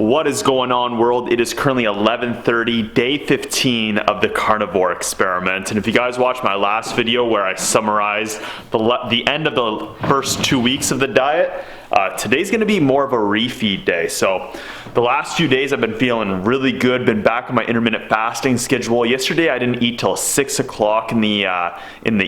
What is going on, world? It is currently 11:30, day 15 of the carnivore experiment. And if you guys watched my last video where I summarized the end of the first 2 weeks of the diet, today's gonna be more of a refeed day. So the last few days I've been feeling really good, been back on my intermittent fasting schedule. Yesterday I didn't eat till 6 o'clock in the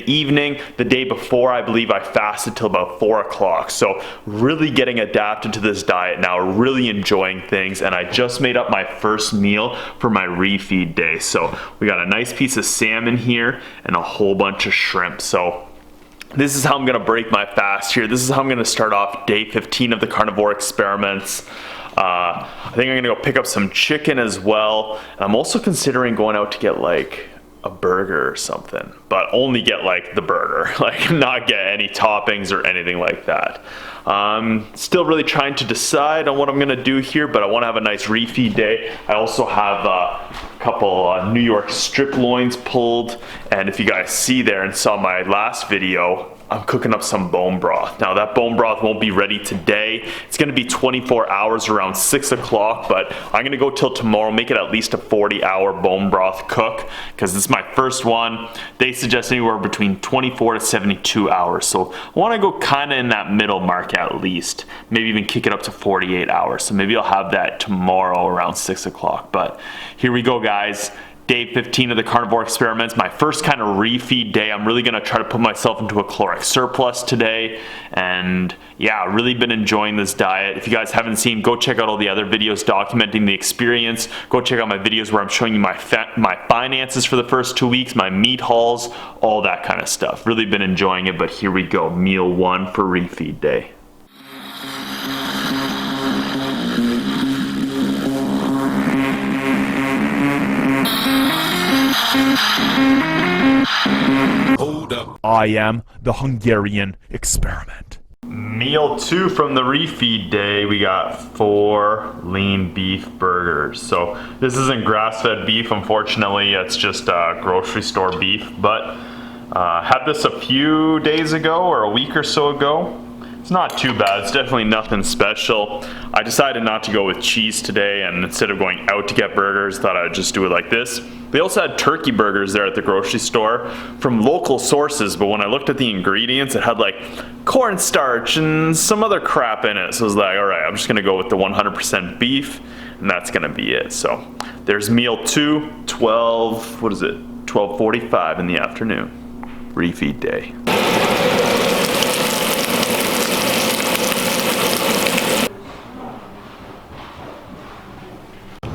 evening. The day before, I believe I fasted till about 4 o'clock. So really getting adapted to this diet now, really enjoying things. And I just made up my first meal for my refeed day. So we got a nice piece of salmon here and a whole bunch of shrimp. So this is how I'm gonna break my fast here. This is how I'm gonna start off day 15 of the carnivore experiments. I think I'm gonna go pick up some chicken as well. And I'm also considering going out to get like a burger or something, but only get like the burger, like not get any toppings or anything like that. Still really trying to decide on what I'm gonna do here, but I wanna have a nice refeed day. I also have a couple New York strip loins pulled, and if you guys see there and saw my last video, I'm cooking up some bone broth. Now that bone broth won't be ready today. It's gonna be 24 hours around 6 o'clock, but I'm gonna go till tomorrow, make it at least a 40-hour bone broth cook, because this is my first one. They suggest anywhere between 24 to 72 hours. So I wanna go kinda in that middle mark at least, maybe even kick it up to 48 hours. So maybe I'll have that tomorrow around 6 o'clock. But here we go, guys. Day 15 of the carnivore experiments, my first kind of refeed day. I'm really gonna try to put myself into a caloric surplus today. And yeah, really been enjoying this diet. If you guys haven't seen, go check out all the other videos documenting the experience. Go check out my videos where I'm showing you my finances for the first 2 weeks, my meat hauls, all that kind of stuff. Really been enjoying it, but here we go, meal one for refeed day. Hold up. I am the Hungarian experiment. Meal two from the refeed day, we got 4 lean beef burgers. So this isn't grass-fed beef, unfortunately. It's just grocery store beef, but had this a few days ago or a week or so ago. It's not too bad. It's definitely nothing special. I decided not to go with cheese today, and instead of going out to get burgers, thought I'd just do it like this. They also had turkey burgers there at the grocery store from local sources, but when I looked at the ingredients, it had like cornstarch and some other crap in it. So I was like, all right, I'm just gonna go with the 100% beef, and that's gonna be it. So there's meal two, 12:45 in the afternoon. Refeed day.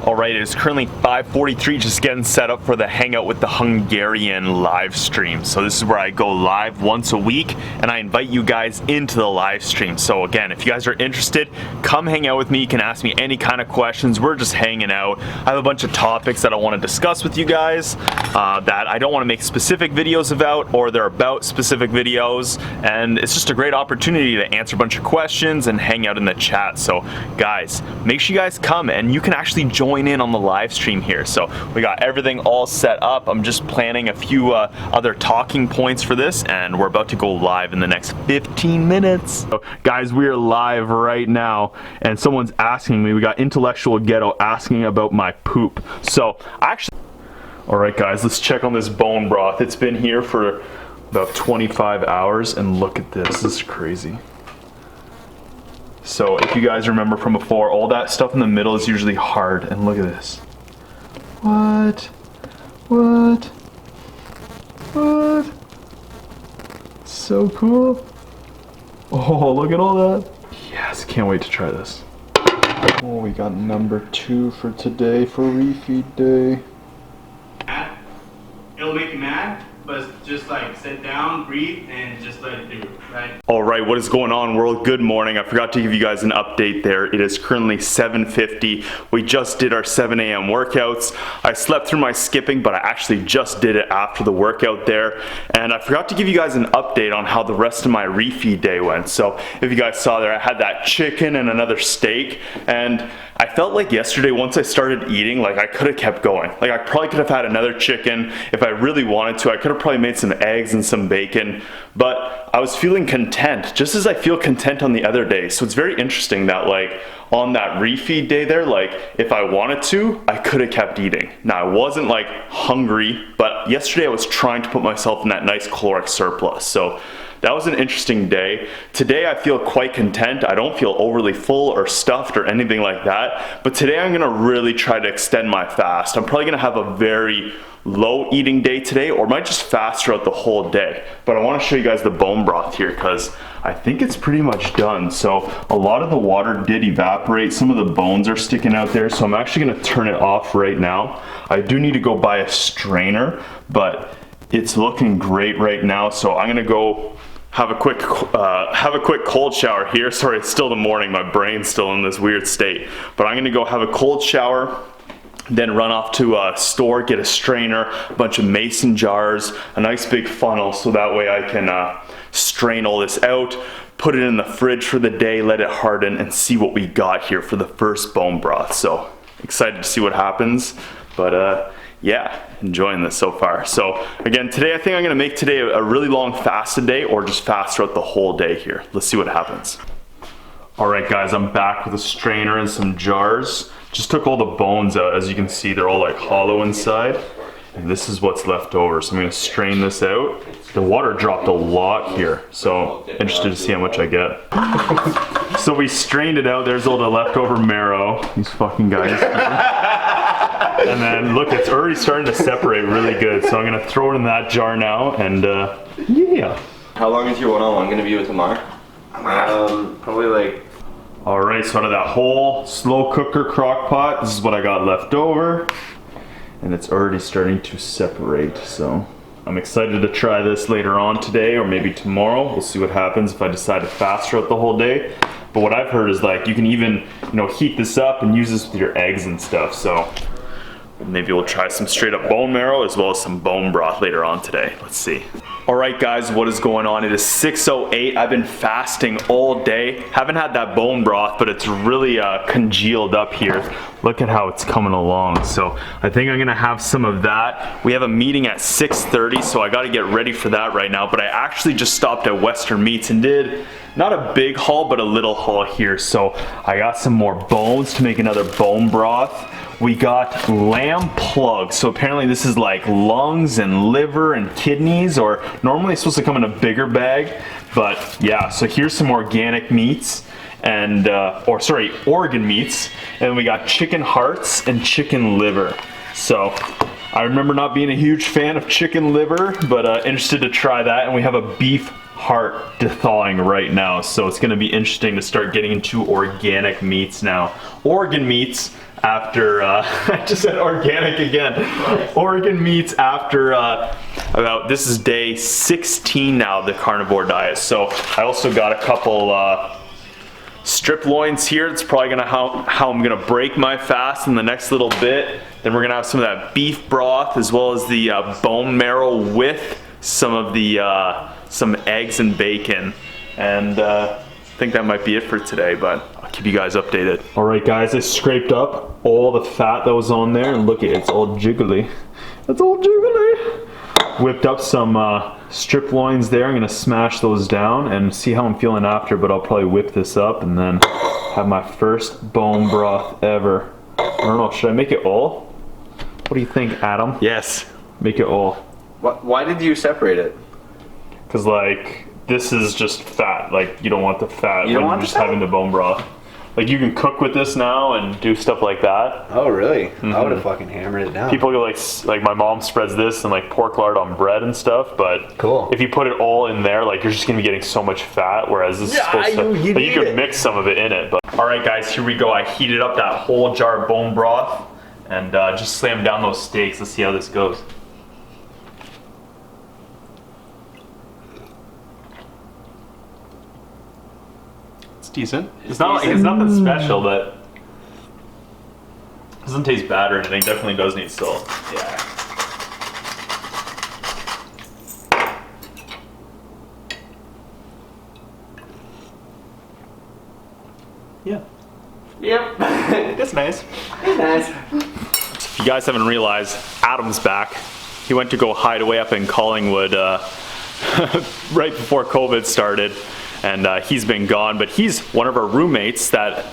Alright, it is currently 5:43, just getting set up for the Hangout with the Hungarian live stream. So this is where I go live once a week, and I invite you guys into the live stream. So again, if you guys are interested, come hang out with me. You can ask me any kind of questions. We're just hanging out. I have a bunch of topics that I want to discuss with you guys that I don't want to make specific videos about, or they're about specific videos, and it's just a great opportunity to answer a bunch of questions and hang out in the chat. So guys, make sure you guys come, and you can actually join in on the live stream here. So we got everything all set up. I'm just planning a few other talking points for this, and we're about to go live in the next 15 minutes. So guys, we are live right now, and someone's asking me, we got Intellectual Ghetto asking about my poop. So actually, all right guys, let's check on this bone broth. It's been here for about 25 hours, and look at this. This is crazy. So if you guys remember from before, all that stuff in the middle is usually hard, and look at this. What? What? What? So cool. Oh, look at all that. Yes, can't wait to try this. Oh, we got number 2 for today for refeed day. It'll make you mad, but just like sit down, breathe, and just let it do it, right? All right, what is going on, world? Good morning. I forgot to give you guys an update there. It is currently 7:50. We just did our 7 a.m. workouts. I slept through my skipping, but I actually just did it after the workout there. And I forgot to give you guys an update on how the rest of my refeed day went. So if you guys saw there, I had that chicken and another steak, and I felt like yesterday, once I started eating, like I could have kept going. Like I probably could have had another chicken if I really wanted to. I could have probably made some eggs and some bacon, but I was feeling content, just as I feel content on the other day. So it's very interesting that like on that refeed day there, like if I wanted to, I could have kept eating. Now I wasn't like hungry, but yesterday I was trying to put myself in that nice caloric surplus. So that was an interesting day. Today I feel quite content. I don't feel overly full or stuffed or anything like that. But today I'm gonna really try to extend my fast. I'm probably gonna have a very low eating day today, or might just fast throughout the whole day. But I wanna show you guys the bone broth here because I think it's pretty much done. So a lot of the water did evaporate. Some of the bones are sticking out there. So I'm actually gonna turn it off right now. I do need to go buy a strainer, but it's looking great right now. So I'm gonna go have a quick cold shower here. Sorry, it's still the morning. My brain's still in this weird state. But I'm gonna go have a cold shower, then run off to a store, get a strainer, a bunch of mason jars, a nice big funnel, so that way I can strain all this out, put it in the fridge for the day, let it harden, and see what we got here for the first bone broth. So excited to see what happens. But yeah, enjoying this so far. So again, today I think I'm gonna make today a really long fasted day, or just fast throughout the whole day here. Let's see what happens. All right guys, I'm back with a strainer and some jars. Just took all the bones out. As you can see, they're all like hollow inside. And this is what's left over. So I'm gonna strain this out. The water dropped a lot here, so interested to see how much I get. So we strained it out. There's all the leftover marrow. These fucking guys. And then look, it's already starting to separate really good. So I'm gonna throw it in that jar now, and yeah. How long is your one-on-one gonna be with Amar? Probably like. All right, so out of that whole slow cooker crock pot, this is what I got left over. And it's already starting to separate, so I'm excited to try this later on today or maybe tomorrow. We'll see what happens if I decide to fast throughout the whole day. But what I've heard is like you can even, heat this up and use this with your eggs and stuff. So maybe we'll try some straight up bone marrow as well as some bone broth later on today. Let's see. All right guys, what is going on? It is 6:08. I've been fasting all day. Haven't had that bone broth, but it's really congealed up here. Look at how it's coming along. So I think I'm gonna have some of that. We have a meeting at 6:30, so I gotta get ready for that right now. But I actually just stopped at Western Meats and did not a big haul, but a little haul here. So I got some more bones to make another bone broth. We got lamb plugs. So apparently this is like lungs and liver and kidneys, or normally it's supposed to come in a bigger bag. But yeah, so here's some organic meats and, organ meats. And we got chicken hearts and chicken liver. So I remember not being a huge fan of chicken liver, but interested to try that. And we have a beef heart thawing right now. So it's gonna be interesting to start getting into organic meats now. Organ meats after, I just said organic again. Organ meats after this is day 16 now of the carnivore diet. So I also got a couple strip loins here. It's probably gonna how I'm gonna break my fast in the next little bit. Then we're gonna have some of that beef broth as well as the bone marrow with some of the some eggs and bacon. And I think that might be it for today, but I'll keep you guys updated. All right guys, I scraped up all the fat that was on there, and look at it, it's all jiggly. It's all jiggly. Whipped up some strip loins there. I'm gonna smash those down and see how I'm feeling after, but I'll probably whip this up and then have my first bone broth ever. I don't know, should I make it all? What do you think, Adam? Yes. Make it all. Why did you separate it? Cause like, this is just fat. Like, you don't want the fat when you're just having the bone broth. Like, you can cook with this now and do stuff like that. Oh, really? Mm-hmm. I would have fucking hammered it down. People go like my mom spreads this and like pork lard on bread and stuff, but cool. If you put it all in there, like, you're just gonna be getting so much fat, whereas this is supposed to, like, you could mix some of it in it. But all right, guys, here we go. I heated up that whole jar of bone broth and just slammed down those steaks. Let's see how this goes. Decent. It's not like it's nothing special, but it doesn't taste bad or anything. Definitely does need salt. Yeah. Yeah. Yep. That's nice. Nice. If you guys haven't realized, Adam's back. He went to go hide away up in Collingwood right before COVID started, and he's been gone. But he's one of our roommates that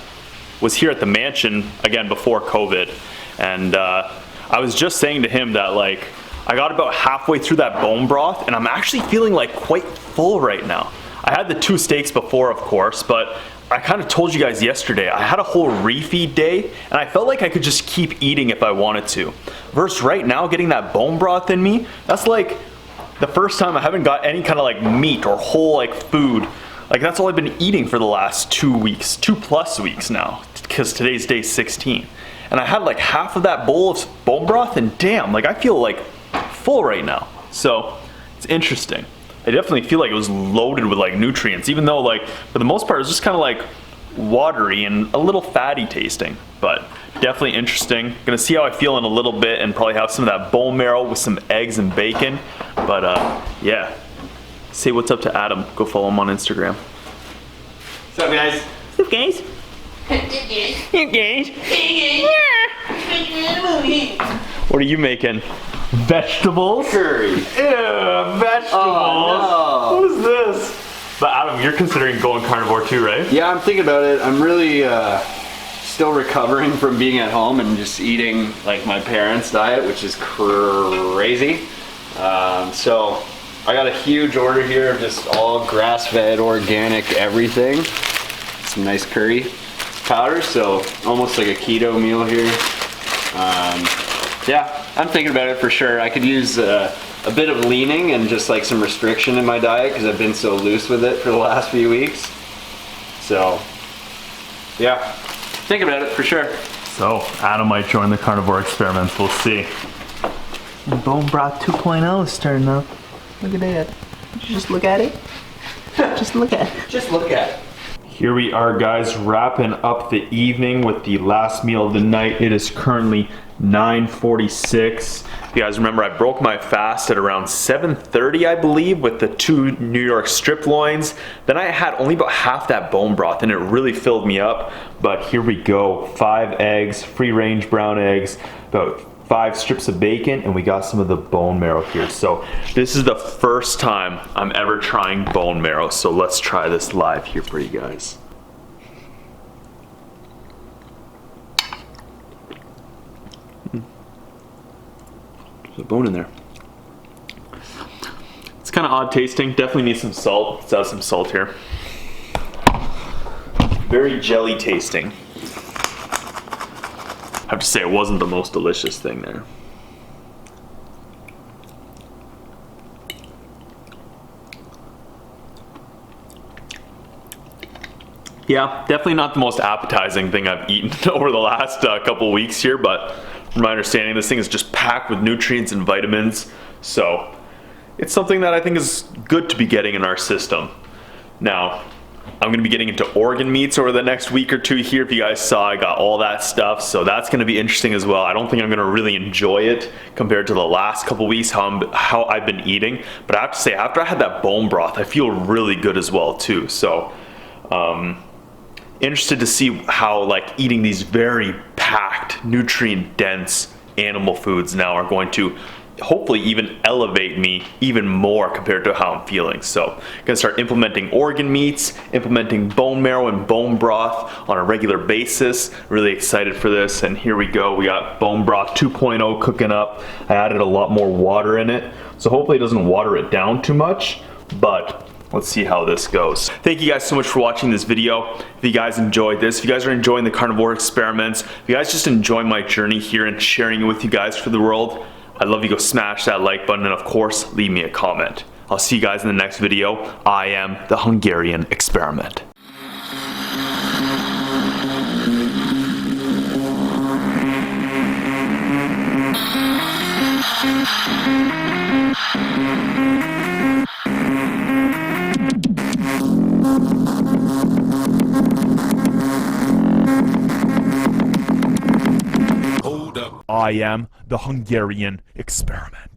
was here at the mansion again before COVID, and I was just saying to him that like I got about halfway through that bone broth, and I'm actually feeling like quite full right now. I had the 2 steaks before, of course, but I kind of told you guys yesterday, I had a whole refeed day, and I felt like I could just keep eating if I wanted to. Versus right now, getting that bone broth in me, that's like the first time I haven't got any kind of like meat or whole like food. Like that's all I've been eating for the last 2 weeks, 2+ weeks now, because today's day 16. And I had like half of that bowl of bone broth, and damn, like I feel like full right now. So it's interesting. I definitely feel like it was loaded with like nutrients, even though like for the most part it was just kind of like watery and a little fatty tasting, but definitely interesting. Gonna see how I feel in a little bit and probably have some of that bone marrow with some eggs and bacon. But yeah, say what's up to Adam. Go follow him on Instagram. What's up, guys? What's up, guys? What are you making? Vegetables? Curry. Ew, vegetables. Oh, What is this? But Adam, you're considering going carnivore too, right? Yeah, I'm thinking about it. I'm really still recovering from being at home and just eating like my parents' diet, which is crazy. So I got a huge order here of just all grass-fed, organic, everything. Some nice curry powder, so almost like a keto meal here. Yeah, I'm thinking about it for sure. I could use a bit of leaning and just like some restriction in my diet because I've been so loose with it for the last few weeks. So, yeah, think about it for sure. So, Adam might join the carnivore experiments. We'll see. Bone broth 2.0 is starting up. Look at that. Just look at it. Just look at it. just look at it. Here we are, guys, wrapping up the evening with the last meal of the night. It is currently 9:46. If you guys remember, I broke my fast at around 7:30, I believe, with the 2 New York strip loins. Then I had only about half that bone broth, and it really filled me up. But here we go. 5 eggs, free-range brown eggs, about 5 strips of bacon, and we got some of the bone marrow here. So this is the first time I'm ever trying bone marrow. So let's try this live here for you guys. There's a bone in there. It's kind of odd tasting. Definitely needs some salt. Let's add some salt here. Very jelly tasting. I have to say it wasn't the most delicious thing there. Yeah, definitely not the most appetizing thing I've eaten over the last couple weeks here, but from my understanding, this thing is just packed with nutrients and vitamins, so it's something that I think is good to be getting in our system. Now, I'm going to be getting into organ meats over the next week or 2 here. If you guys saw, I got all that stuff, so that's going to be interesting as well. I don't think I'm going to really enjoy it compared to the last couple weeks, how I've been eating. But I have to say, after I had that bone broth, I feel really good as well too. So, interested to see how like eating these very packed, nutrient-dense animal foods now are going to hopefully even elevate me even more compared to how I'm feeling. So I'm gonna start implementing organ meats, implementing bone marrow and bone broth on a regular basis. Really excited for this, and here we go. We got bone broth 2.0 cooking up. I added a lot more water in it, so hopefully it doesn't water it down too much, but let's see how this goes. Thank you guys so much for watching this video. If you guys enjoyed this, if you guys are enjoying the carnivore experiments, if you guys just enjoy my journey here and sharing it with you guys for the world, I'd love you to go smash that like button, and of course, leave me a comment. I'll see you guys in the next video. I am the Hungarian Experiment. Hold up. I am the Hungarian Experiment.